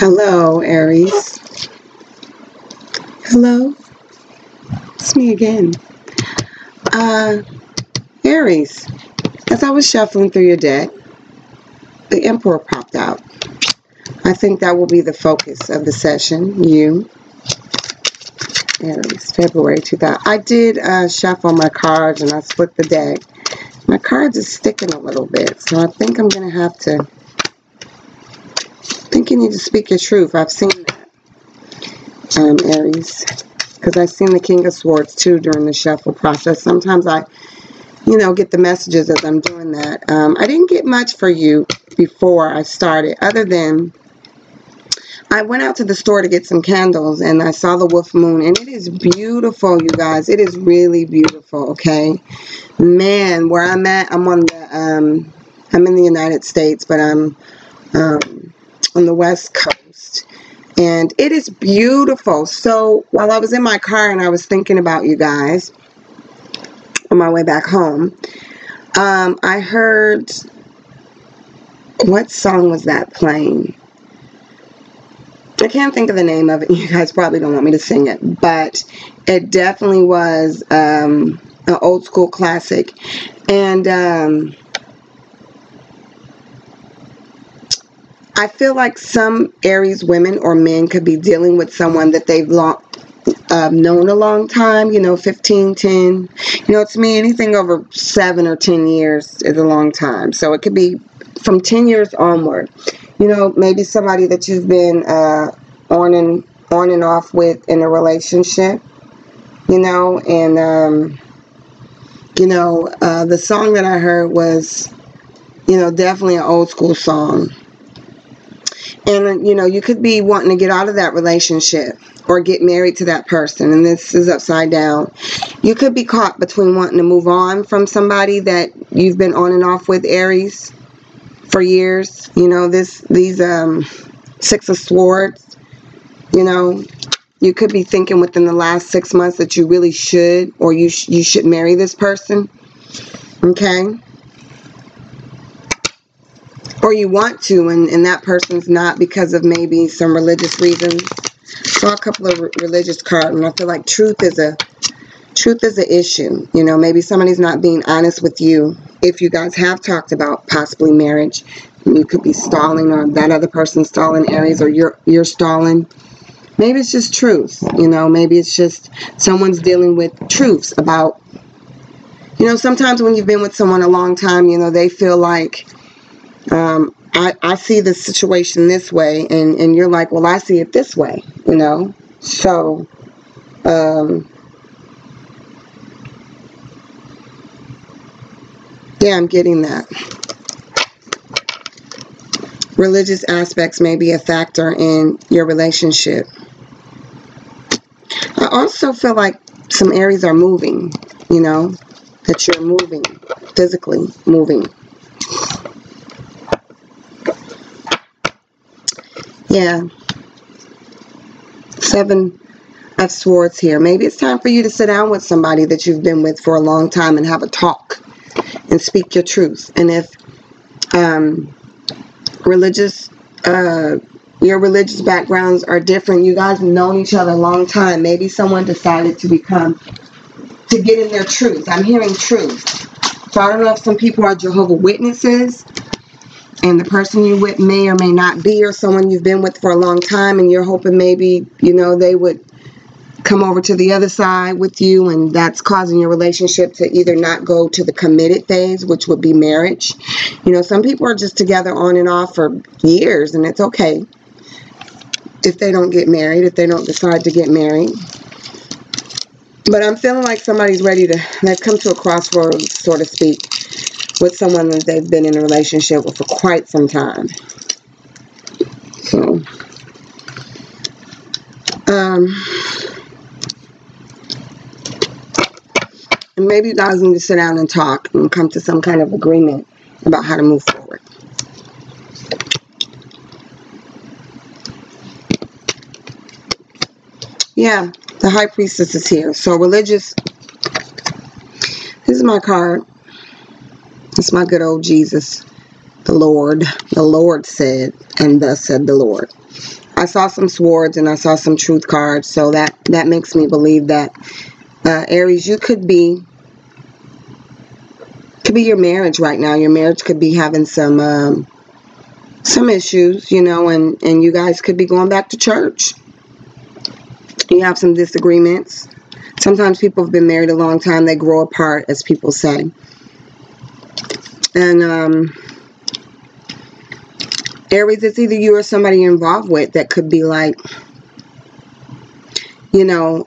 Hello, Aries. Hello. It's me again. Aries, as I was shuffling through your deck, the Emperor popped out. I think that will be the focus of the session. You, Aries, February 2000. I did shuffle my cards and I split the deck. My cards are sticking a little bit, so I think I'm going to have to... I think you need to speak your truth. I've seen that, Aries, because I've seen the King of Swords too during the shuffle process. Sometimes I, get the messages as I'm doing that. I didn't get much for you before I started, other than I went out to the store to get some candles and I saw the wolf moon, and it is beautiful, you guys. It is really beautiful, okay? Man, where I'm at, I'm on the, I'm in the United States, but I'm on the West Coast, and it is beautiful. So while I was in my car and I was thinking about you guys on my way back home, I heard, what song was that playing? I can't think of the name of it. You guys probably don't want me to sing it, but it definitely was an old school classic. And I feel like some Aries women or men could be dealing with someone that they've known a long time, 15, 10. To me, anything over 7 or 10 years is a long time. So it could be from 10 years onward. Maybe somebody that you've been on and off with in a relationship, and the song that I heard was, definitely an old school song. And, you could be wanting to get out of that relationship or get married to that person. And this is upside down. You could be caught between wanting to move on from somebody that you've been on and off with, Aries, for years. These Six of Swords, you could be thinking within the last 6 months that you really should, or you should marry this person. Okay? Or you want to, and that person's not, because of maybe some religious reasons. Saw a couple of religious cards, and I feel like truth is a issue. Maybe somebody's not being honest with you. If you guys have talked about possibly marriage, you could be stalling, or that other person's stalling, Aries, or you're stalling. Maybe it's just truth. Maybe it's just someone's dealing with truths about. Sometimes when you've been with someone a long time, they feel like, I see the situation this way, and you're like, well, I see it this way, so, yeah, I'm getting that. Religious aspects may be a factor in your relationship. I also feel like some Aries are moving, that you're moving, physically moving. Yeah. 7 of Swords here. Maybe it's time for you to sit down with somebody that you've been with for a long time and have a talk and speak your truth. And if your religious backgrounds are different, you guys have known each other a long time, maybe someone decided to get in their truth. I'm hearing truth. So I don't know if some people are Jehovah's Witnesses, and the person you with may or may not be, or someone you've been with for a long time, and you're hoping maybe, they would come over to the other side with you, and that's causing your relationship to either not go to the committed phase, which would be marriage. Some people are just together on and off for years, and it's okay if they don't get married, if they don't decide to get married. But I'm feeling like somebody's they've come to a crossroads, so to speak, with someone that they've been in a relationship with for quite some time. So, and maybe you guys need to sit down and talk and come to some kind of agreement about how to move forward. Yeah, the High Priestess is here. So religious, this is my card. It's my good old Jesus, the Lord. The Lord said, and thus said the Lord. I saw some swords and I saw some truth cards. So that makes me believe that Aries, you could be your marriage right now. Your marriage could be having some issues, you know, and you guys could be going back to church. You have some disagreements. Sometimes people have been married a long time. They grow apart, as people say. And Aries, it's either you or somebody you're involved with that could be like, you know,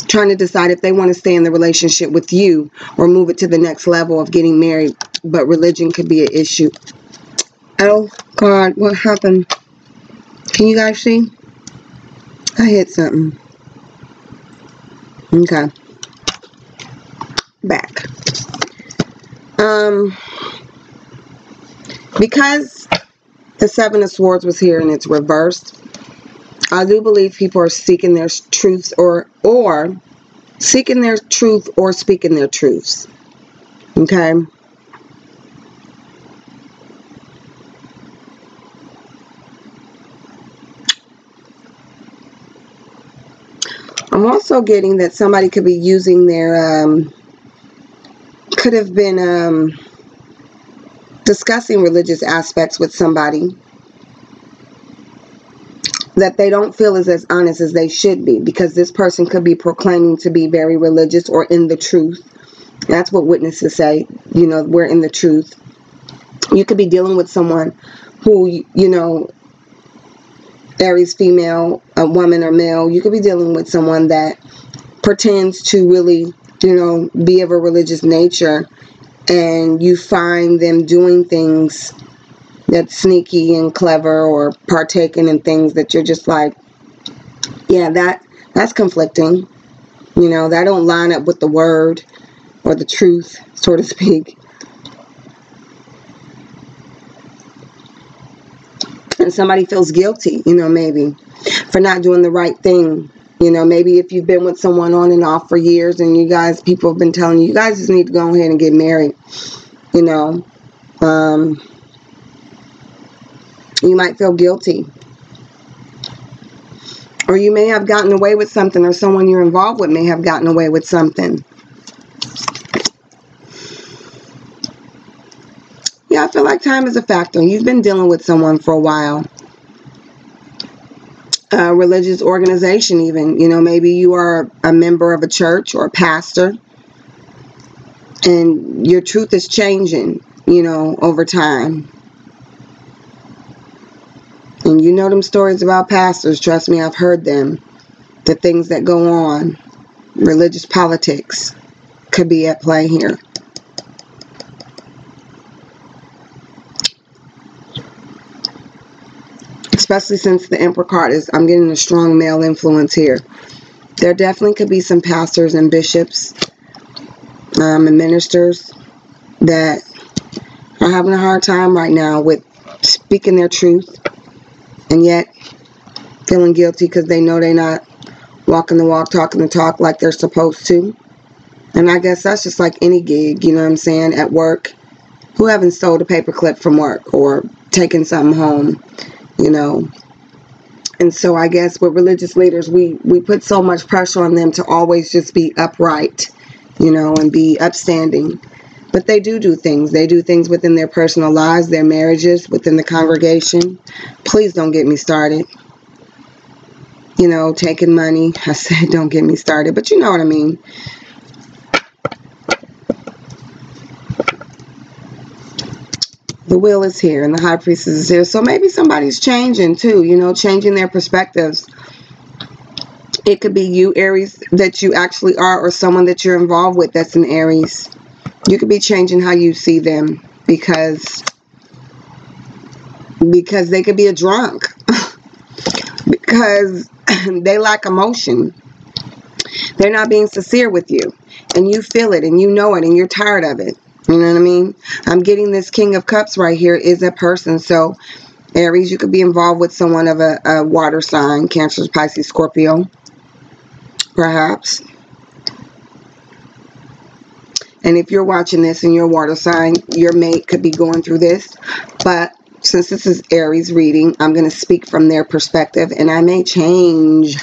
trying to decide if they want to stay in the relationship with you or move it to the next level of getting married. But religion could be an issue. Oh, God, what happened? Can you guys see? I hit something. Okay. Back. Because the Seven of Swords was here and it's reversed, I do believe people are seeking their truths or seeking their truth or speaking their truths. Okay? I'm also getting that somebody could be using their, could have been discussing religious aspects with somebody that they don't feel is as honest as they should be, because this person could be proclaiming to be very religious or in the truth. That's what witnesses say, you know, we're in the truth. You could be dealing with someone who, you know, Aries female, a woman or male, you could be dealing with someone that pretends to really, you know, be of a religious nature, and you find them doing things that's sneaky and clever or partaking in things that you're just like, yeah, that's conflicting. You know, that don't line up with the word or the truth, so to speak. And somebody feels guilty, you know, maybe for not doing the right thing. You know, maybe if you've been with someone on and off for years and people have been telling you, you guys just need to go ahead and get married. You know, you might feel guilty. Or you may have gotten away with something, or someone you're involved with may have gotten away with something. Yeah, I feel like time is a factor. You've been dealing with someone for a while. A religious organization even. You know, maybe you are a member of a church or a pastor. And your truth is changing, you know, over time. And you know them stories about pastors. Trust me, I've heard them. The things that go on. Religious politics could be at play here. Especially since the Emperor card is, I'm getting a strong male influence here. There definitely could be some pastors and bishops and ministers that are having a hard time right now with speaking their truth, and yet feeling guilty because they know they're not walking the walk, talking the talk like they're supposed to. And I guess that's just like any gig, you know what I'm saying, at work. Who haven't stole a paperclip from work or taken something home, you know. And so I guess with religious leaders, we put so much pressure on them to always just be upright, you know, and be upstanding. But they do things. They do things within their personal lives, their marriages, within the congregation. Please don't get me started. You know, taking money. I said don't get me started, but you know what I mean. The Wheel is here and the High Priestess is here. So maybe somebody's changing too, you know, changing their perspectives. It could be you, Aries, that you actually are, or someone that you're involved with that's an Aries. You could be changing how you see them because they could be a drunk. Because they lack emotion. They're not being sincere with you. And you feel it and you know it and you're tired of it. You know what I mean? I'm getting this King of Cups right here is a person. So, Aries, you could be involved with someone of a water sign. Cancer, Pisces, Scorpio. Perhaps. And if you're watching this and you're a water sign, your mate could be going through this. But since this is Aries reading, I'm going to speak from their perspective, and I may change,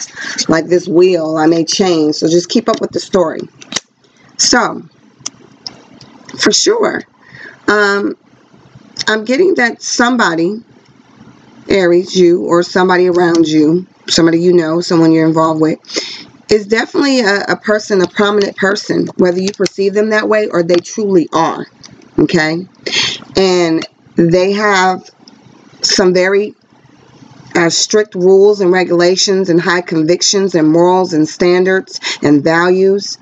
like this wheel, I may change. So just keep up with the story. So, for sure, I'm getting that somebody, Aries, you, or somebody around you, somebody you know, someone you're involved with, is definitely a person, a prominent person, whether you perceive them that way or they truly are, okay? And they have some very strict rules and regulations and high convictions and morals and standards and values,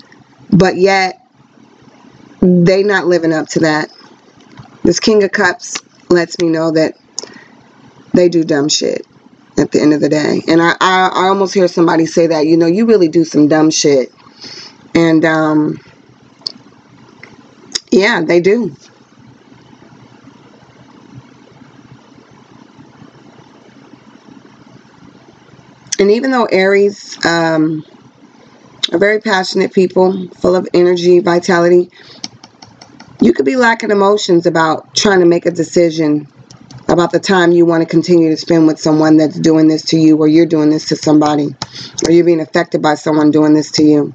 but yet they not living up to that. This King of Cups lets me know that they do dumb shit at the end of the day. And I almost hear somebody say that, you know, you really do some dumb shit. And yeah, they do. And even though Aries are very passionate people, full of energy, vitality, you could be lacking emotions about trying to make a decision about the time you want to continue to spend with someone that's doing this to you, or you're doing this to somebody, or you're being affected by someone doing this to you.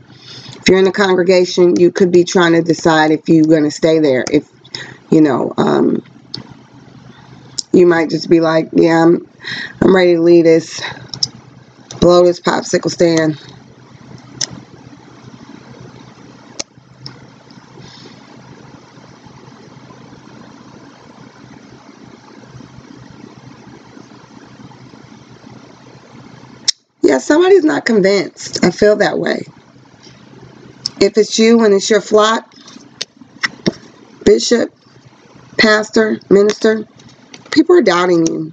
If you're in a congregation, you could be trying to decide if you're going to stay there. If, you know, you might just be like, yeah, I'm ready to leave this, blow this popsicle stand. Yeah, somebody's not convinced. I feel that way. If it's you and it's your flock, bishop, pastor, minister, people are doubting you.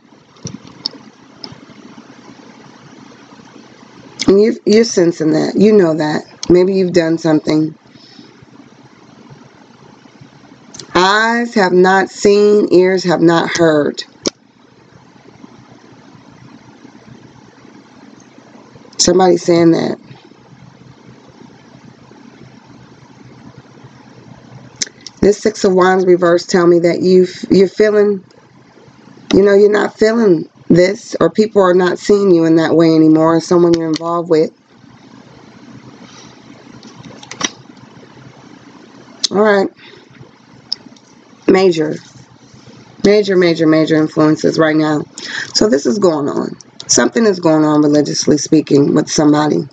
And you're sensing that. You know that. Maybe you've done something. Eyes have not seen, ears have not heard. Somebody's saying that. This Six of Wands reverse tell me that you're feeling, you know, you're not feeling this, or people are not seeing you in that way anymore, or someone you're involved with. All right. Major influences right now. So this is going on. Something is going on, religiously speaking, with somebody.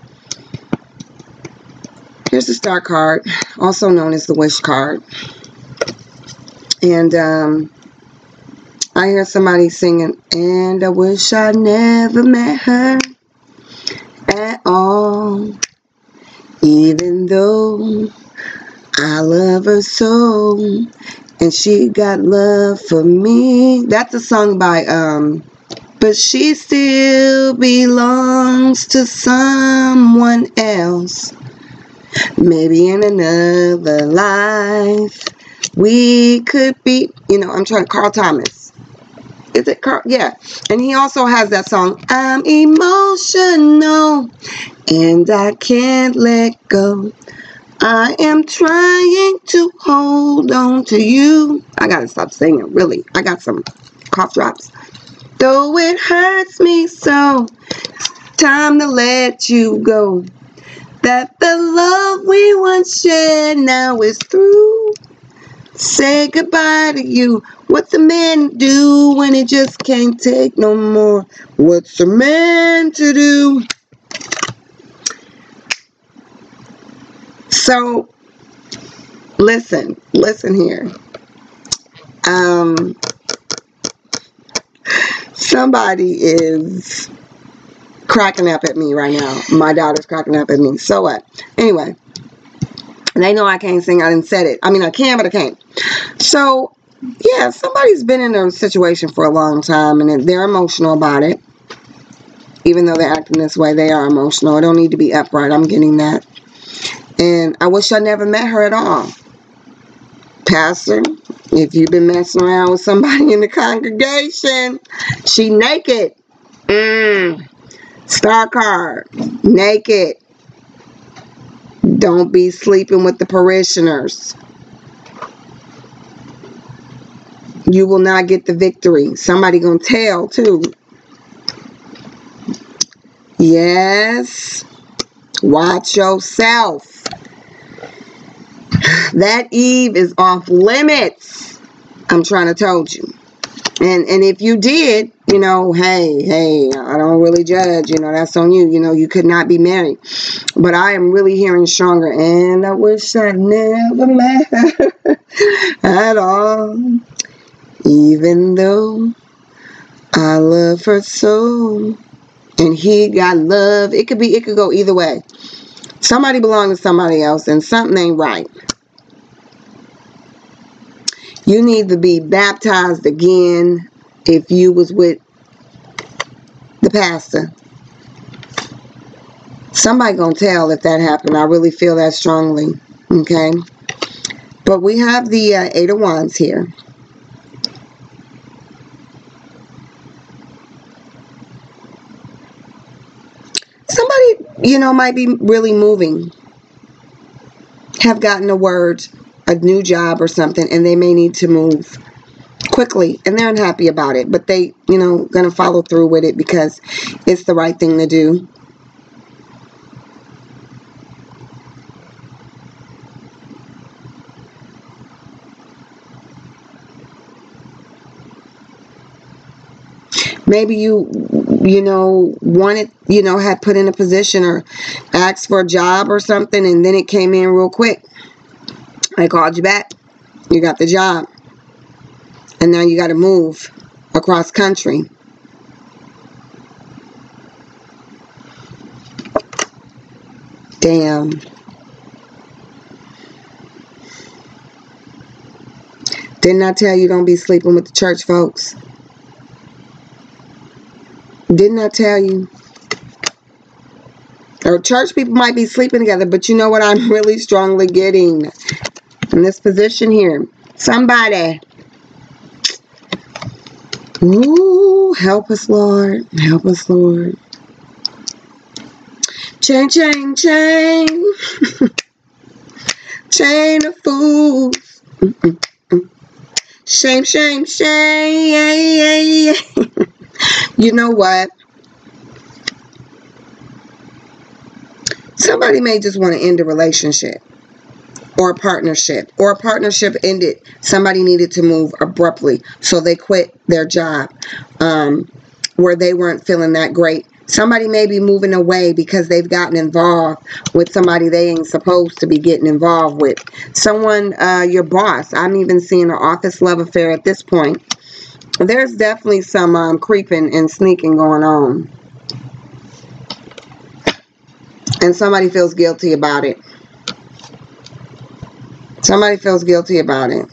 Here's the Star card, also known as the Wish card. And I hear somebody singing, and I wish I never met her at all, even though I love her so, and she got love for me. That's a song by but she still belongs to someone else. Maybe in another life we could be, you know, I'm trying, Carl Thomas. Is it Carl? Yeah. And he also has that song, I'm emotional and I can't let go. I am trying to hold on to you. I gotta stop singing, really. I got some cough drops. Though it hurts me so, time to let you go. That the love we once shared now is through. Say goodbye to you. What's a man do when he just can't take no more? What's a man to do? So, listen here. Somebody is cracking up at me right now. My daughter's cracking up at me. So what? Anyway, they know I can't sing. I didn't said it. I mean, I can, but I can't. So, yeah, somebody's been in a situation for a long time, and they're emotional about it. Even though they're acting this way, they are emotional. I don't need to be upright. I'm getting that. And I wish I never met her at all. Pastor, if you've been messing around with somebody in the congregation, she naked. Star card, naked. Don't be sleeping with the parishioners. You will not get the victory. Somebody gonna tell too. Yes. Watch yourself. That Eve is off limits. I'm trying to tell you. And if you did, you know, hey, I don't really judge, you know, that's on you. You know, you could not be married. But I am really hearing stronger. And I wish I never met her at all. Even though I love her so. And he got love. It could go either way. Somebody belongs to somebody else and something ain't right. You need to be baptized again if you was with the pastor. Somebody gonna tell if that happened. I really feel that strongly. Okay. But we have the 8 of Wands here. Somebody, you know, might be really moving. Have gotten a word, a new job or something, and they may need to move quickly, and they're unhappy about it, but they, you know, gonna follow through with it because it's the right thing to do. Maybe you know, wanted, you know, had put in a position or asked for a job or something, and then it came in real quick. They called you back. You got the job. And now you got to move across country. Damn. Didn't I tell you don't be sleeping with the church folks? Didn't I tell you? Or church people might be sleeping together, but you know what I'm really strongly getting in this position here? Somebody. Ooh, help us, Lord. Help us, Lord. Chain, chain, chain. Chain of fools. Shame, shame, shame. You know what? Somebody may just want to end a relationship or a partnership, ended. Somebody needed to move abruptly, so they quit their job where they weren't feeling that great. Somebody may be moving away because they've gotten involved with somebody they ain't supposed to be getting involved with. Someone, your boss. I'm even seeing an office love affair at this point. There's definitely some creeping and sneaking going on. And somebody feels guilty about it. Somebody feels guilty about it.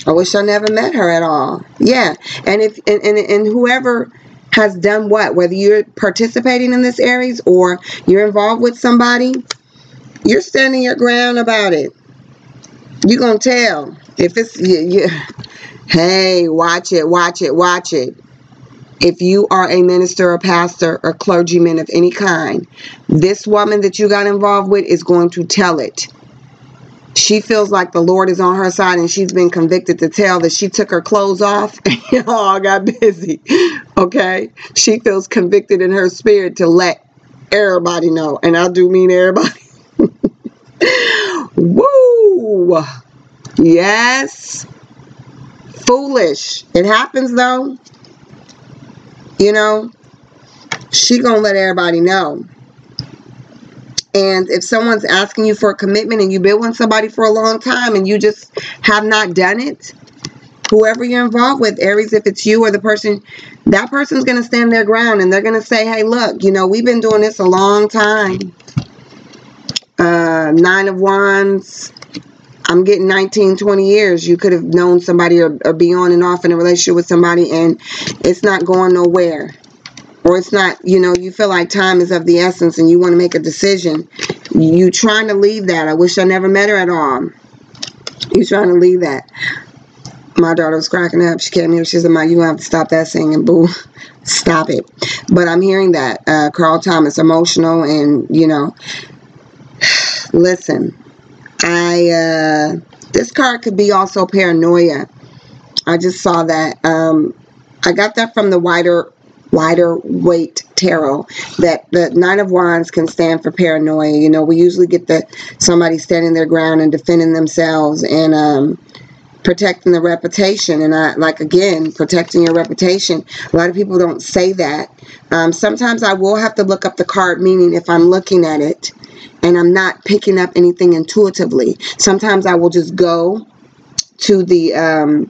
I wish I never met her at all. Yeah. And if and whoever has done what, whether you're participating in this, Aries, or you're involved with somebody, you're standing your ground about it. You're going to tell. If it's, hey, watch it, watch it, watch it. If you are a minister or pastor or clergyman of any kind, this woman that you got involved with is going to tell it. She feels like the Lord is on her side, and she's been convicted to tell that she took her clothes off and y'all got busy. Okay? She feels convicted in her spirit to let everybody know. And I do mean everybody. Woo! Yes. Foolish. It happens though. You know, she gonna let everybody know. And if someone's asking you for a commitment and you've been with somebody for a long time and you just have not done it, whoever you're involved with, Aries, if it's you or the person, that person's going to stand their ground and they're going to say, hey, look, you know, we've been doing this a long time. 9 of Wands. I'm getting 19, 20 years. You could have known somebody or be on and off in a relationship with somebody and it's not going nowhere. Or it's not, you know, you feel like time is of the essence and you want to make a decision. You trying to leave that. I wish I never met her at all. You trying to leave that. My daughter was cracking up. She came here. She said, Ma, you have to stop that singing. Boo. Stop it. But I'm hearing that. Carl Thomas, emotional and, you know, listen. This card could be also paranoia. I just saw that. I got that from the wider weight tarot, that the Nine of Wands can stand for paranoia. You know, we usually get somebody standing their ground and defending themselves and protecting the reputation. And again, protecting your reputation. A lot of people don't say that. Sometimes I will have to look up the card meaning if I'm looking at it and I'm not picking up anything intuitively. Sometimes I will just go to the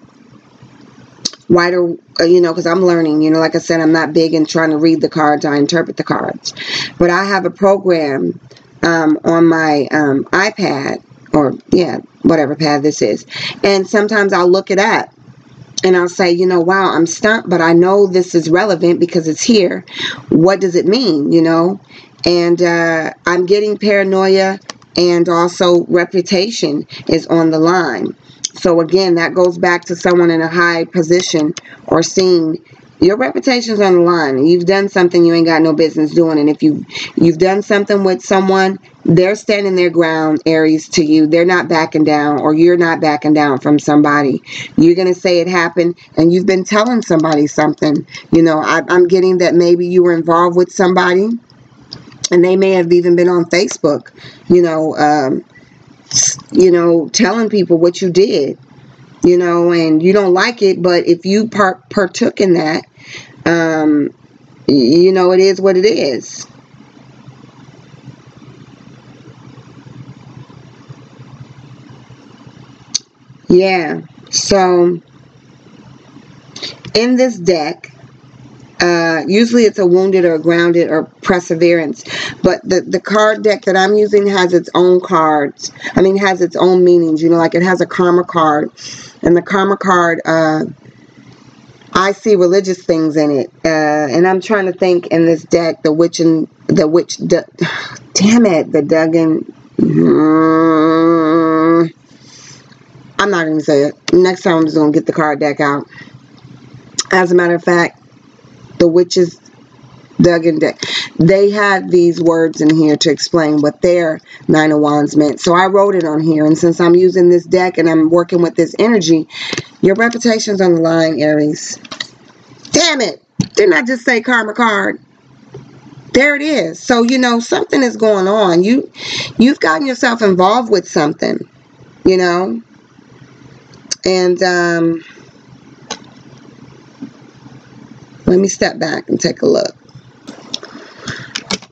wider, you know, because I'm learning, you know, like I said, I'm not big in trying to read the cards. I interpret the cards. But I have a program on my iPad, or yeah, whatever pad this is. And sometimes I'll look it up and I'll say, you know, wow, I'm stumped, but I know this is relevant because it's here. What does it mean, you know? And I'm getting paranoia, and also reputation is on the line. So again, that goes back to someone in a high position or scene. Your reputation's on the line. You've done something you ain't got no business doing. And if you've done something with someone, they're standing their ground, Aries, to you. They're not backing down, or you're not backing down from somebody. You're going to say it happened, and you've been telling somebody something. You know, I'm getting that maybe you were involved with somebody, and they may have even been on Facebook, you know, telling people what you did, you know, and you don't like it, but if you partook in that, you know, it is what it is. Yeah, so in this deck, usually it's a wounded or grounded or perseverance, but the card deck that I'm using has its own cards. I mean, has its own meanings, you know, like it has a karma card, and the karma card, I see religious things in it, and I'm trying to think in this deck, the witch, damn it, the Duggan, I'm not going to say it. Next time I'm just going to get the card deck out. As a matter of fact, the witches Duggan deck, they had these words in here to explain what their Nine of Wands meant. So I wrote it on here, and since I'm using this deck and I'm working with this energy, your reputation's on the line, Aries. Damn it! Didn't I just say karma card? There it is. So, you know, something is going on. You've gotten yourself involved with something, you know, and let me step back and take a look.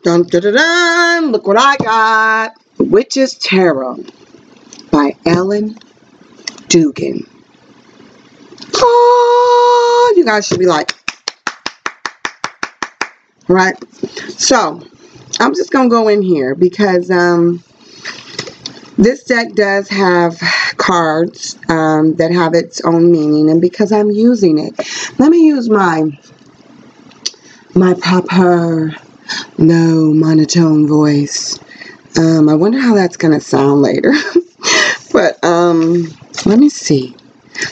Dun, dun, dun, dun. Look what I got. Witch's Tarot by Ellen Dugan. Oh, you guys should be like, right? So, I'm just going to go in here because this deck does have cards that have its own meaning, and because I'm using it, let me use my proper low monotone voice. I wonder how that's going to sound later. But let me see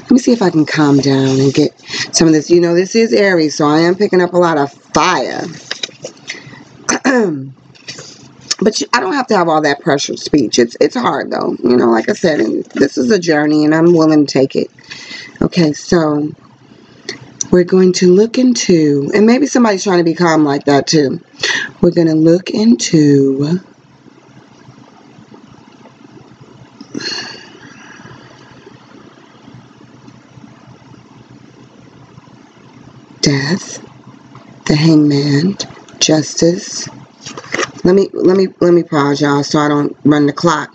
if I can calm down and get some of this. You know, this is Aries, so I am picking up a lot of fire. But I don't have to have all that pressured speech. It's hard, though. You know, like I said, and this is a journey, and I'm willing to take it. Okay, so we're going to look into, and maybe somebody's trying to be calm like that, too. We're going to look into death, the Hangman, justice. Let me pause, y'all, so I don't run the clock.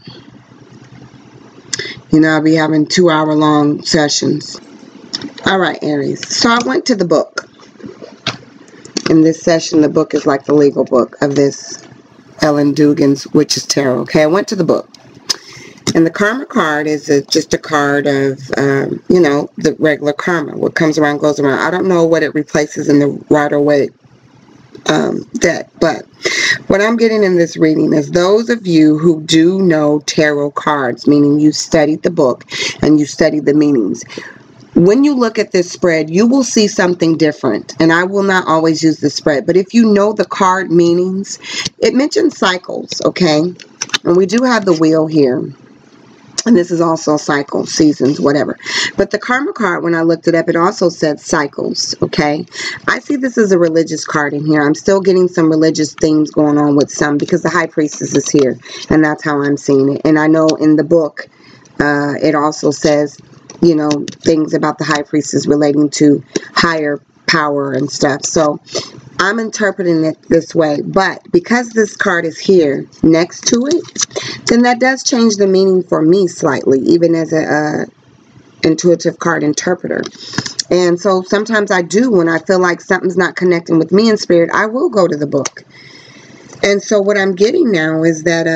You know, I'll be having 2-hour-long sessions. All right, Aries. So I went to the book. In this session, the book is like the legal book of this Ellen Dugan's Witch's Tarot. Okay, I went to the book. And the karma card is just a card of, you know, the regular karma. What comes around goes around. I don't know what it replaces in the Rider-Waite deck, but what I'm getting in this reading is those of you who do know tarot cards, meaning you studied the book and you studied the meanings. When you look at this spread, you will see something different, and I will not always use the spread, but if you know the card meanings, it mentions cycles, okay? And we do have the wheel here. And this is also cycle, seasons, whatever. But the karma card, when I looked it up, it also said cycles, okay? I see this as a religious card in here. I'm still getting some religious themes going on with some, because the High Priestess is here. And that's how I'm seeing it. And I know in the book, it also says, you know, things about the High Priestess relating to higher power and stuff. So I'm interpreting it this way, but because this card is here next to it, then that does change the meaning for me slightly, even as a intuitive card interpreter. And so sometimes I do, when I feel like something's not connecting with me in spirit, I will go to the book. And so what I'm getting now is that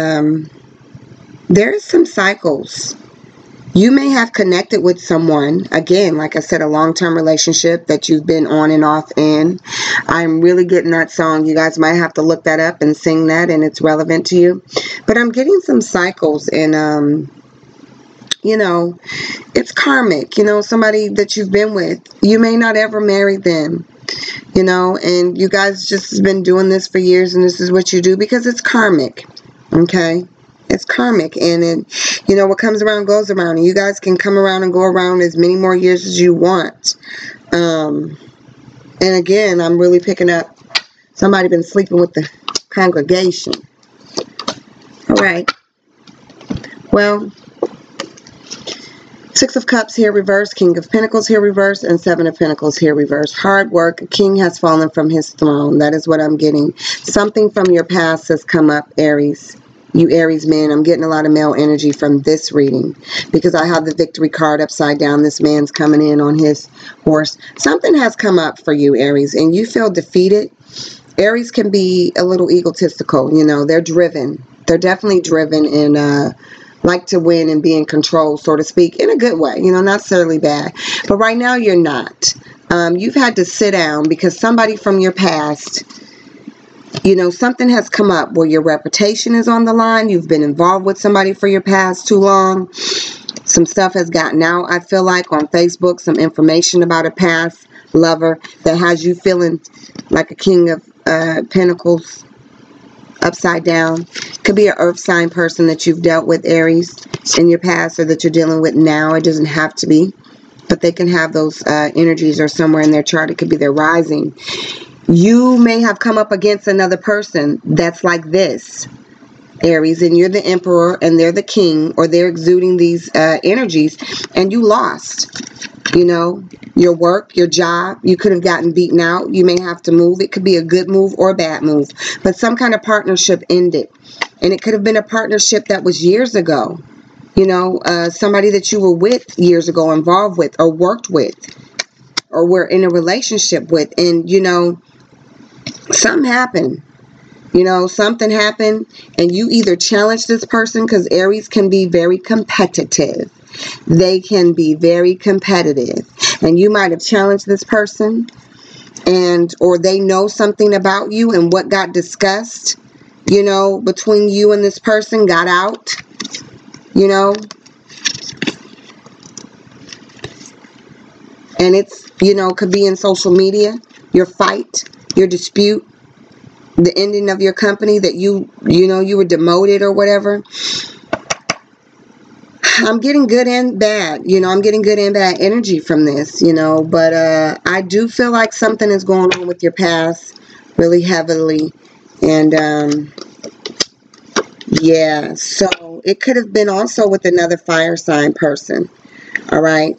there's some cycles. You may have connected with someone, again, like I said, a long-term relationship that you've been on and off in. I'm really getting that song. You guys might have to look that up and sing that, and it's relevant to you. But I'm getting some cycles, and, you know, it's karmic. You know, somebody that you've been with, you may not ever marry them, you know, and you guys just been doing this for years, and this is what you do because it's karmic, okay? It's karmic, and it, you know, what comes around goes around, and you guys can come around and go around as many more years as you want. And again, I'm really picking up somebody been sleeping with the congregation. All right. Well, Six of Cups here reversed, King of Pentacles here reversed, and Seven of Pentacles here reversed. Hard work. A king has fallen from his throne. That is what I'm getting. Something from your past has come up, Aries. You Aries men, I'm getting a lot of male energy from this reading because I have the Victory card upside down. This man's coming in on his horse. Something has come up for you, Aries, and you feel defeated. Aries can be a little egotistical, you know. They're driven. They're definitely driven and like to win and be in control, so to speak, in a good way, you know, not necessarily bad. But right now you're not. You've had to sit down because somebody from your past, you know, something has come up where your reputation is on the line. You've been involved with somebody for your past too long. Some stuff has gotten out, I feel like, on Facebook. Some information about a past lover that has you feeling like a King of Pentacles upside down. Could be an earth sign person that you've dealt with, Aries, in your past, or that you're dealing with now. It doesn't have to be, but they can have those energies or somewhere in their chart. It could be their rising. You may have come up against another person that's like this, Aries, and you're the emperor and they're the king, or they're exuding these energies, and you lost, you know, your work, your job. You could have gotten beaten out. You may have to move. It could be a good move or a bad move, but some kind of partnership ended, and it could have been a partnership that was years ago, you know, somebody that you were with years ago, involved with, or worked with, or were in a relationship with, and, you know, something happened, you know, something happened, and you either challenge this person, because Aries can be very competitive. They can be very competitive, and you might have challenged this person, and or they know something about you, and what got discussed, you know, between you and this person got out, you know, and it's, you know, could be in social media, your fight, your dispute, the ending of your company, that you know, you were demoted or whatever. I'm getting good and bad, you know, I'm getting good and bad energy from this, you know, but I do feel like something is going on with your past really heavily, and yeah, so it could have been also with another fire sign person, all right?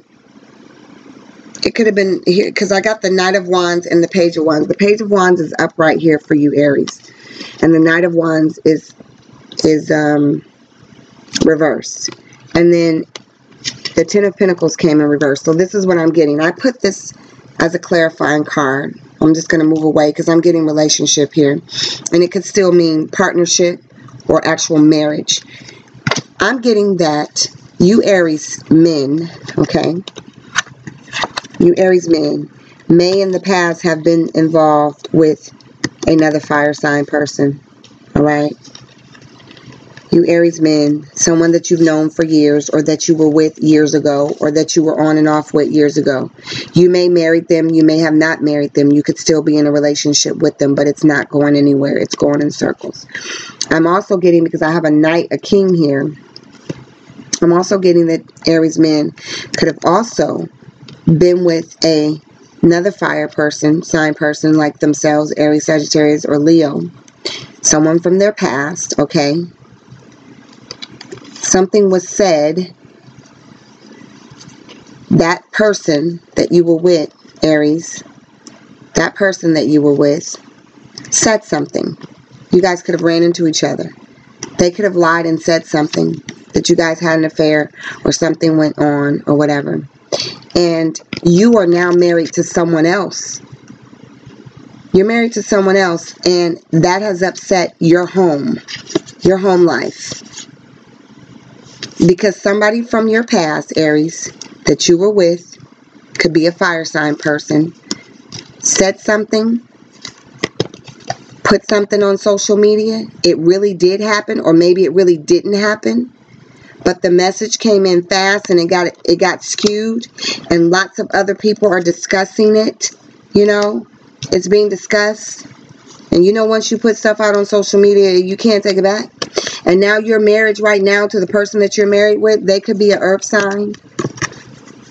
It could have been here, because I got the Knight of Wands and the Page of Wands. The Page of Wands is up right here for you, Aries. And the Knight of Wands is reversed. And then the Ten of Pentacles came in reverse. So this is what I'm getting. I put this as a clarifying card. I'm just going to move away because I'm getting relationship here. And it could still mean partnership or actual marriage. I'm getting that you Aries men, okay, you Aries men may in the past have been involved with another fire sign person, all right? You Aries men, someone that you've known for years, or that you were with years ago, or that you were on and off with years ago. You may marry them, you may have not married them, you could still be in a relationship with them, but it's not going anywhere, it's going in circles. I'm also getting, because I have a knight, a king here, I'm also getting that Aries men could have also been with another fire person, sign person like themselves, Aries, Sagittarius, or Leo. Someone from their past, okay? Something was said. That person that you were with, Aries, that person that you were with said something. You guys could have ran into each other. They could have lied and said something, that you guys had an affair or something went on or whatever. And you are now married to someone else. You're married to someone else, and that has upset your home life. Because somebody from your past, Aries, that you were with, could be a fire sign person, said something, put something on social media. It really did happen, or maybe it really didn't happen. But the message came in fast and it got skewed, and lots of other people are discussing it. You know, it's being discussed. And you know, once you put stuff out on social media, you can't take it back. And now your marriage right now to the person that you're married with, they could be an earth sign.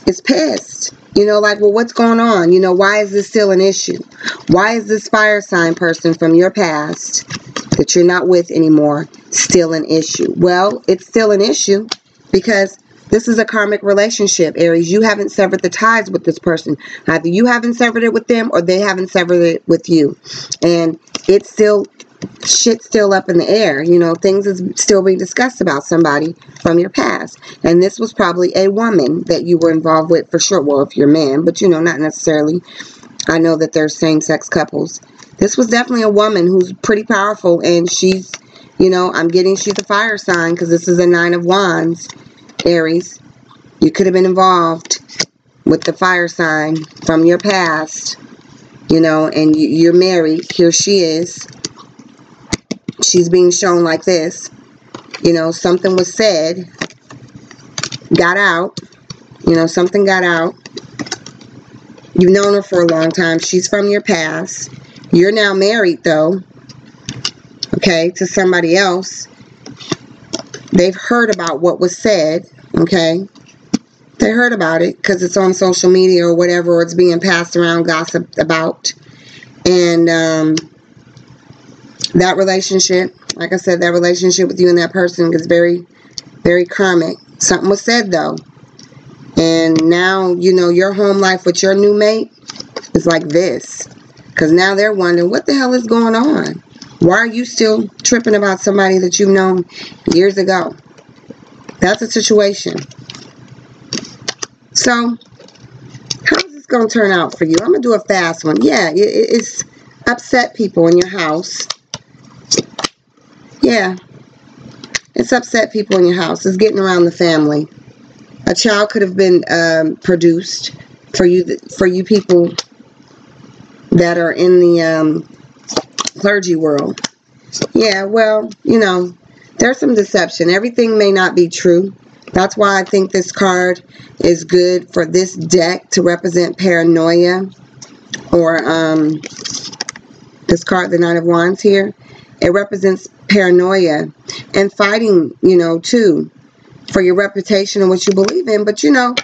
It's pissed. You know, like, well, what's going on? You know, why is this still an issue? Why is this fire sign person from your past that you're not with anymore still an issue? Well, it's still an issue because this is a karmic relationship, Aries. You haven't severed the ties with this person. Either you haven't severed it with them or they haven't severed it with you. And it's still, shit's still up in the air. You know, things is still being discussed about somebody from your past. And this was probably a woman that you were involved with for sure. Well, if you're a man, but you know, not necessarily. I know that there's same-sex couples. This was definitely a woman who's pretty powerful, and she's, you know, I'm getting she's a fire sign because this is a 9 of Wands, Aries. You could have been involved with the fire sign from your past, you know, and you're married. Here she is. She's being shown like this. You know, something was said, got out. You know, something got out. You've known her for a long time. She's from your past. You're now married, though, okay, to somebody else. They've heard about what was said, okay? They heard about it because it's on social media or whatever, or it's being passed around, gossiped about. And that relationship, like I said, that relationship with you and that person is very, very karmic. Something was said, though. And now, you know, your home life with your new mate is like this. Because now they're wondering, what the hell is going on? Why are you still tripping about somebody that you've known years ago? That's a situation. So, how is this going to turn out for you? I'm going to do a fast one. Yeah, it's upset people in your house. Yeah. It's upset people in your house. It's getting around the family. A child could have been produced for you people that are in the clergy world. Yeah, well, you know, there's some deception. Everything may not be true. That's why I think this card is good for this deck to represent paranoia. Or this card, the 9 of Wands here, it represents paranoia and fighting, you know, too, for your reputation and what you believe in. But, you know,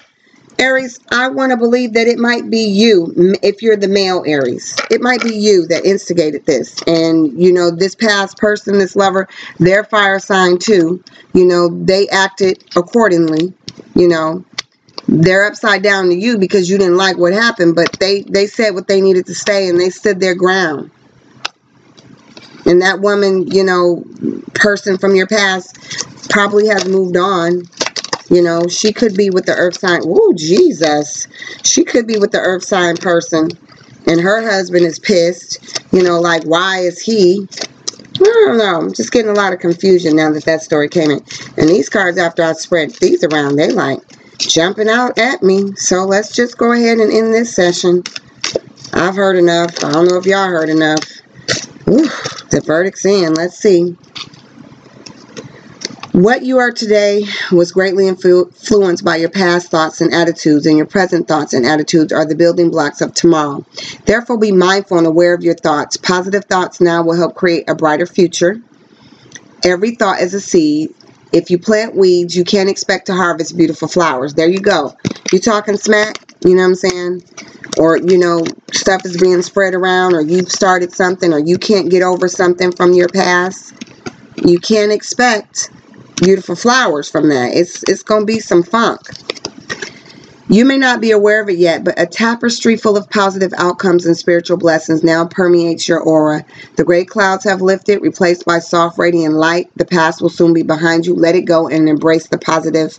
Aries, I want to believe that it might be you, if you're the male Aries. It might be you that instigated this. And, you know, this past person, this lover, they're fire sign too. You know, they acted accordingly. You know, they're upside down to you because you didn't like what happened. But they said what they needed to say, and they stood their ground. And that woman, you know, person from your past probably has moved on. You know, she could be with the earth sign. Ooh, Jesus. She could be with the earth sign person. And her husband is pissed. You know, like, why is he? I don't know. I'm just getting a lot of confusion now that that story came in. And these cards, after I spread these around, they like jumping out at me. So let's just go ahead and end this session. I've heard enough. I don't know if y'all heard enough. Ooh, the verdict's in. Let's see. What you are today was greatly influenced by your past thoughts and attitudes, and your present thoughts and attitudes are the building blocks of tomorrow. Therefore, be mindful and aware of your thoughts. Positive thoughts now will help create a brighter future. Every thought is a seed, If you plant weeds, you can't expect to harvest beautiful flowers. There you go. You talking smack, you know what I'm saying? Or, you know, stuff is being spread around, or you've started something, or you can't get over something from your past. You can't expect beautiful flowers from that. It's going to be some funk. You may not be aware of it yet, but a tapestry full of positive outcomes and spiritual blessings now permeates your aura. The gray clouds have lifted, replaced by soft, radiant light. The past will soon be behind you. Let it go and embrace the positive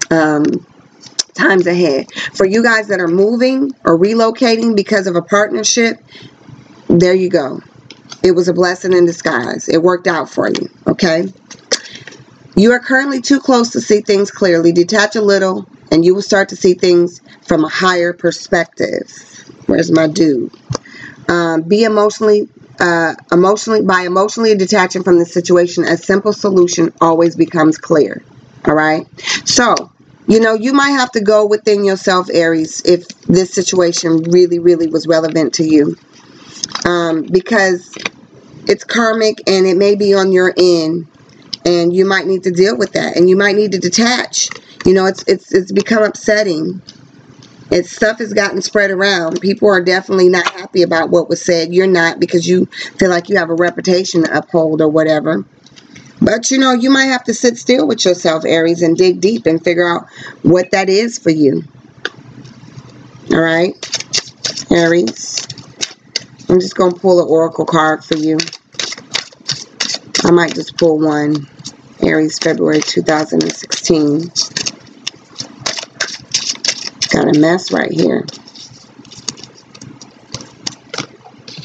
times ahead. For you guys that are moving or relocating because of a partnership, there you go. It was a blessing in disguise. It worked out for you, okay? You are currently too close to see things clearly. Detach a little, and you will start to see things from a higher perspective. Where's my dude? By emotionally detaching from the situation, a simple solution always becomes clear. All right? So, you know, you might have to go within yourself, Aries, if this situation really, really was relevant to you. Because it's karmic and it may be on your end. And you might need to deal with that. And you might need to detach. You know, it's become upsetting. Stuff has gotten spread around. People are definitely not happy about what was said. You're not, because you feel like you have a reputation to uphold or whatever. But, you know, you might have to sit still with yourself, Aries, and dig deep and figure out what that is for you. All right, Aries. I'm just going to pull an oracle card for you. I might just pull one. Aries, February 2016. Got a mess right here.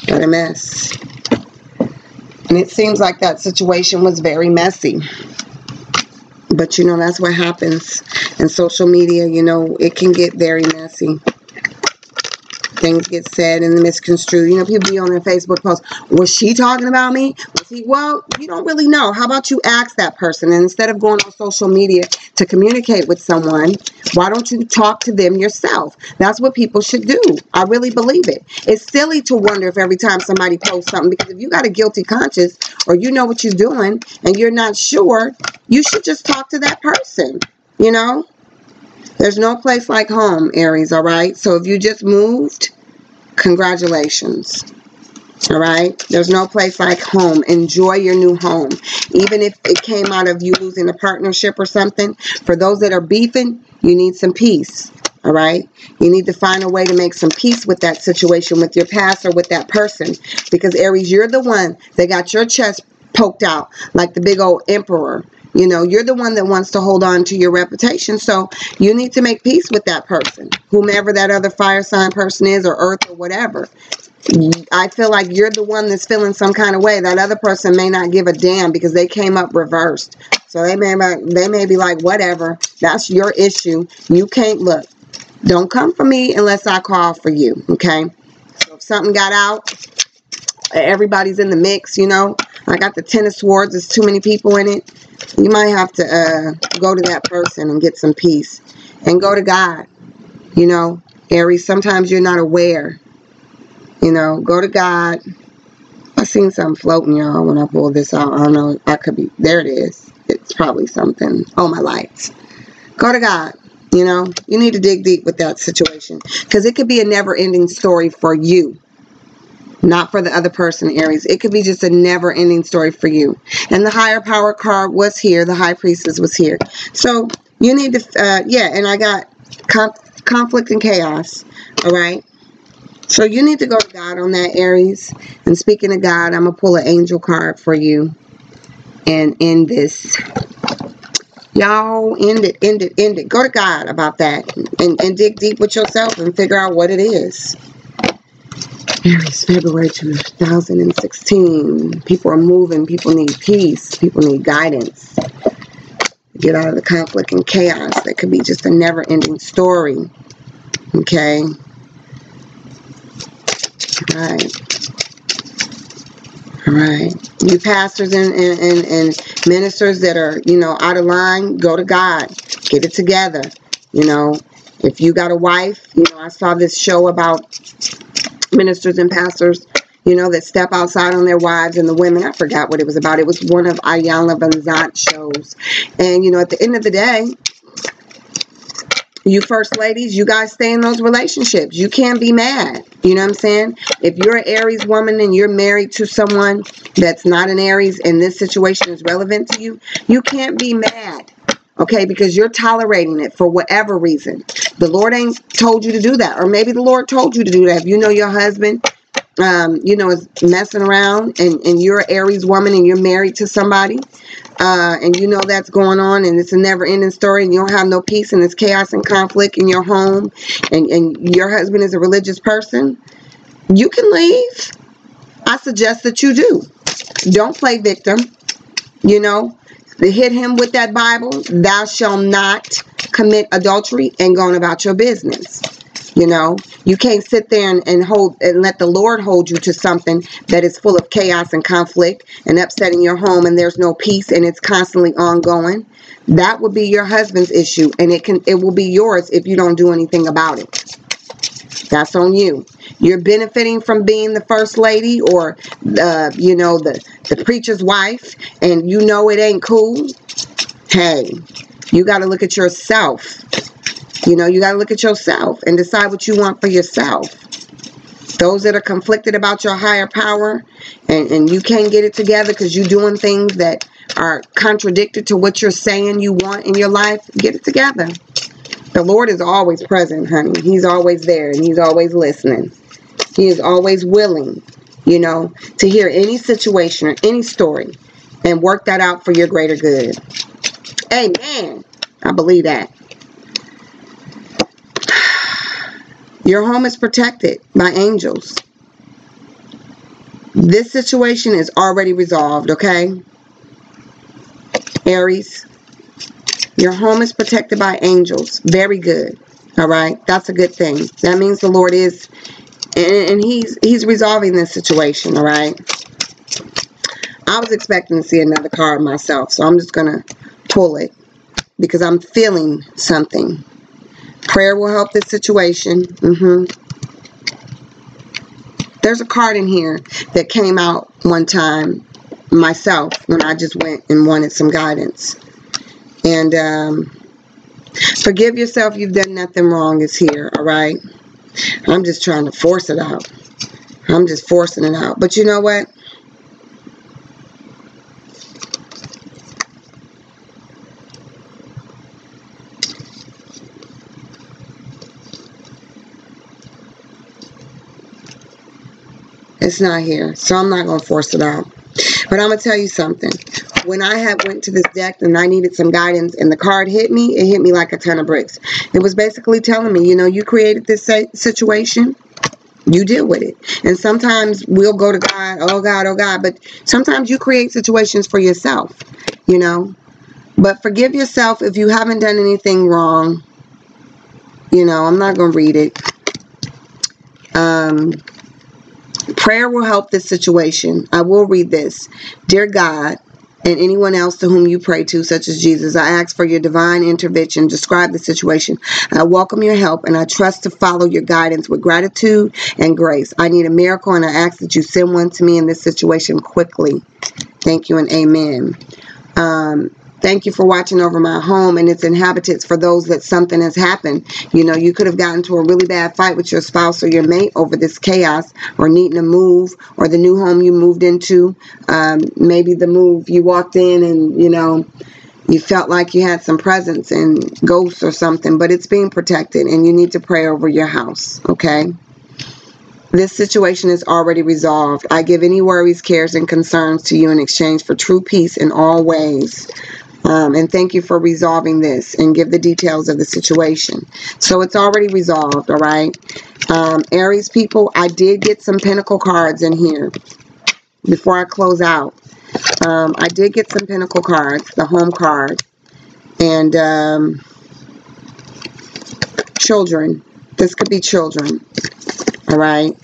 Got a mess. And it seems like that situation was very messy. But, you know, that's what happens in social media. You know, it can get very messy. Things get said and misconstrued. You know, people be on their Facebook posts, was she talking about me? Was he? Well, you don't really know. How about you ask that person? And instead of going on social media to communicate with someone, why don't you talk to them yourself? That's what people should do. I really believe it. It's silly to wonder if every time somebody posts something, because if you got a guilty conscience or you know what you're doing and you're not sure, you should just talk to that person, you know? There's no place like home, Aries, all right? So if you just moved, congratulations, all right? There's no place like home. Enjoy your new home. Even if it came out of you losing a partnership or something, for those that are beefing, you need some peace, all right? You need to find a way to make some peace with that situation, with your past or with that person. Because, Aries, you're the one that got your chest poked out like the big old emperor. You know, you're the one that wants to hold on to your reputation. So you need to make peace with that person, whomever that other fire sign person is, or earth or whatever. I feel like you're the one that's feeling some kind of way. That other person may not give a damn because they came up reversed. So they may be like, whatever, that's your issue. You can't look. Don't come for me unless I call for you. Okay. So if something got out, everybody's in the mix, you know. I got the Ten of Swords. There's too many people in it. You might have to go to that person and get some peace. And go to God. You know, Aries, sometimes you're not aware. You know, go to God. I seen something floating, y'all, when I pulled this out. I don't know. I could be. There it is. It's probably something. Oh, my lights. Go to God. You know, you need to dig deep with that situation. Because it could be a never-ending story for you. Not for the other person, Aries. It could be just a never-ending story for you. And the higher power card was here. The high priestess was here. So you need to, yeah, and I got conflict and chaos. All right. So you need to go to God on that, Aries. And speaking of God, I'm going to pull an angel card for you. And end this. Y'all, end it. Go to God about that. And dig deep with yourself and figure out what it is. Aries, February 2016. People are moving. People need peace. People need guidance. Get out of the conflict and chaos. That could be just a never-ending story. Okay? All right. You pastors and ministers that are, you know, out of line, go to God. Get it together. You know, if you got a wife, you know, I saw this show about ministers and pastors, you know, that step outside on their wives and the women. I forgot what it was about. It was one of Ayanna Vanzant's shows. And, you know, at the end of the day, you first ladies, you guys stay in those relationships. You can't be mad. You know what I'm saying? If you're an Aries woman and you're married to someone that's not an Aries and this situation is relevant to you, you can't be mad. Okay, because you're tolerating it for whatever reason. The Lord ain't told you to do that. Or maybe the Lord told you to do that. If you know your husband, you know, is messing around and you're an Aries woman and you're married to somebody, and you know that's going on and it's a never-ending story and you don't have no peace and there's chaos and conflict in your home and your husband is a religious person, you can leave. I suggest that you do. Don't play victim, you know. Hit him with that Bible, thou shalt not commit adultery, and going about your business. You know, you can't sit there and let the Lord hold you to something that is full of chaos and conflict and upsetting your home and there's no peace and it's constantly ongoing. That would be your husband's issue, and it will be yours if you don't do anything about it. That's on you. You're benefiting from being the first lady or you know, the preacher's wife, and you know it ain't cool. Hey, you got to look at yourself. You know, you got to look at yourself and decide what you want for yourself. Those that are conflicted about your higher power and you can't get it together because you're doing things that are contradicted to what you're saying you want in your life, get it together. The Lord is always present, honey. He's always there and he's always listening. He is always willing, you know, to hear any situation or any story and work that out for your greater good. Amen. I believe that. Your home is protected by angels. This situation is already resolved, okay? Aries, your home is protected by angels. Very good. All right? That's a good thing. That means the Lord is, and he's resolving this situation, all right? I was expecting to see another card myself, so I'm just going to pull it because I'm feeling something. Prayer will help this situation. There's a card in here that came out one time myself when I just went and wanted some guidance. And forgive yourself, you've done nothing wrong is here, all right? I'm just trying to force it out. I'm just forcing it out. But you know what? It's not here, so I'm not going to force it out. But I'm going to tell you something. When I had went to this deck and I needed some guidance and the card hit me, it hit me like a ton of bricks. It was basically telling me, you know, you created this situation, you deal with it. And sometimes we'll go to God, oh God, but sometimes you create situations for yourself, you know. But forgive yourself if you haven't done anything wrong. You know, I'm not going to read it. Prayer will help this situation. I will read this. Dear God, and anyone else to whom you pray to, such as Jesus, I ask for your divine intervention. Describe the situation. I welcome your help, and I trust to follow your guidance with gratitude and grace. I need a miracle, and I ask that you send one to me in this situation quickly. Thank you and amen. Thank you for watching over my home and its inhabitants. For those that something has happened, you know, you could have gotten to a really bad fight with your spouse or your mate over this chaos, or needing to move, or the new home you moved into. Maybe the move you walked in and, you know, you felt like you had some presence and ghosts or something, but it's being protected and you need to pray over your house, okay? This situation is already resolved. I give any worries, cares, and concerns to you in exchange for true peace in all ways. And thank you for resolving this, and give the details of the situation. So it's already resolved, all right? Aries people, I did get some Pentacle cards in here before I close out. I did get some Pentacle cards, the home card. And children. This could be children, all right?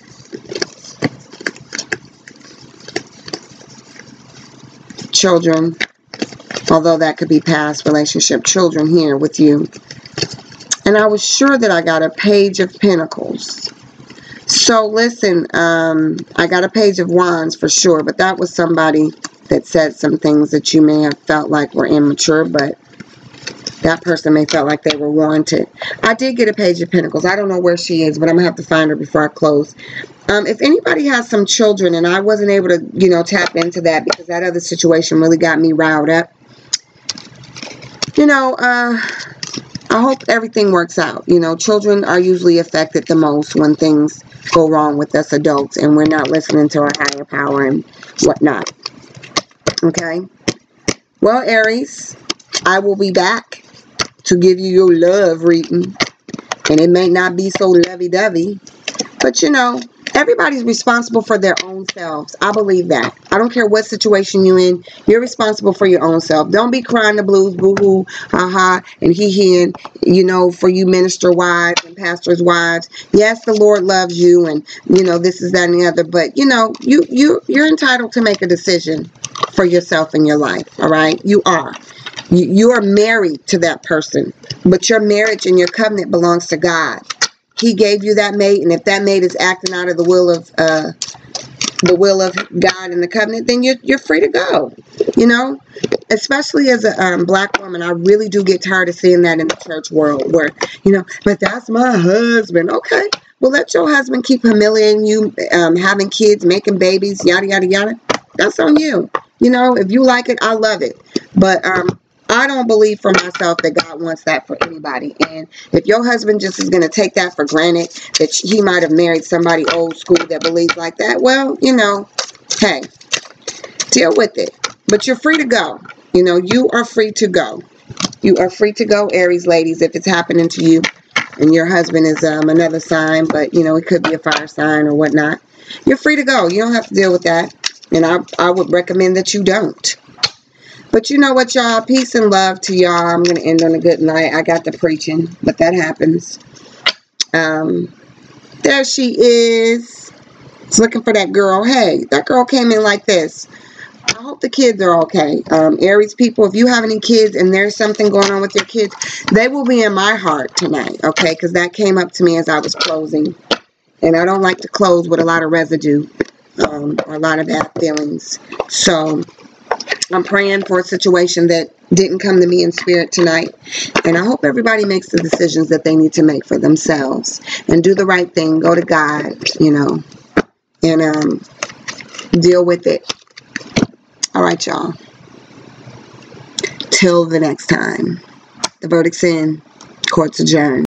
Children. Although that could be past relationship. Children here with you. And I was sure that I got a Page of Pentacles. So listen, I got a Page of Wands for sure, but that was somebody that said some things that you may have felt like were immature, but that person may felt like they were warranted. I did get a Page of Pentacles. I don't know where she is, but I'm going to have to find her before I close. If anybody has some children, and I wasn't able to, you know, tap into that because that other situation really got me riled up. You know, I hope everything works out. You know, children are usually affected the most when things go wrong with us adults and we're not listening to our higher power and whatnot. Okay? Well, Aries, I will be back to give you your love reading. And it may not be so lovey-dovey, but you know, everybody's responsible for their own selves. I believe that. I don't care what situation you're in. You're responsible for your own self. Don't be crying the blues, boo-hoo, ha-ha, and hee-hee, and, you know, for you minister wives and pastors' wives. Yes, the Lord loves you, and, you know, this is, that, and the other. But, you know, you're entitled to make a decision for yourself in your life, all right? You are. You are married to that person, but your marriage and your covenant belongs to God. He gave you that mate, and if that mate is acting out of the will of God and the covenant, then you're free to go. You know, especially as a black woman, I really do get tired of seeing that in the church world, where, you know, but that's my husband. Okay, well, let your husband keep humiliating you, having kids, making babies, yada yada yada. That's on you. You know, if you like it, I love it, but I don't believe for myself that God wants that for anybody. And if your husband just is going to take that for granted, that he might have married somebody old school that believes like that, well, you know, hey, deal with it. But you're free to go. You know, you are free to go. You are free to go, Aries ladies, if it's happening to you. And your husband is another sign, but, you know, it could be a fire sign or whatnot. You're free to go. You don't have to deal with that. And I would recommend that you don't. But you know what, y'all? Peace and love to y'all. I'm going to end on a good night. I got the preaching, but that happens. There she is. It's looking for that girl. Hey, that girl came in like this. I hope the kids are okay. Aries people, if you have any kids and there's something going on with your kids, they will be in my heart tonight, okay? Because that came up to me as I was closing. And I don't like to close with a lot of residue or a lot of bad feelings. So I'm praying for a situation that didn't come to me in spirit tonight. And I hope everybody makes the decisions that they need to make for themselves. And do the right thing. Go to God, you know. And deal with it. All right, y'all. Till the next time. The verdict's in. Court's adjourned.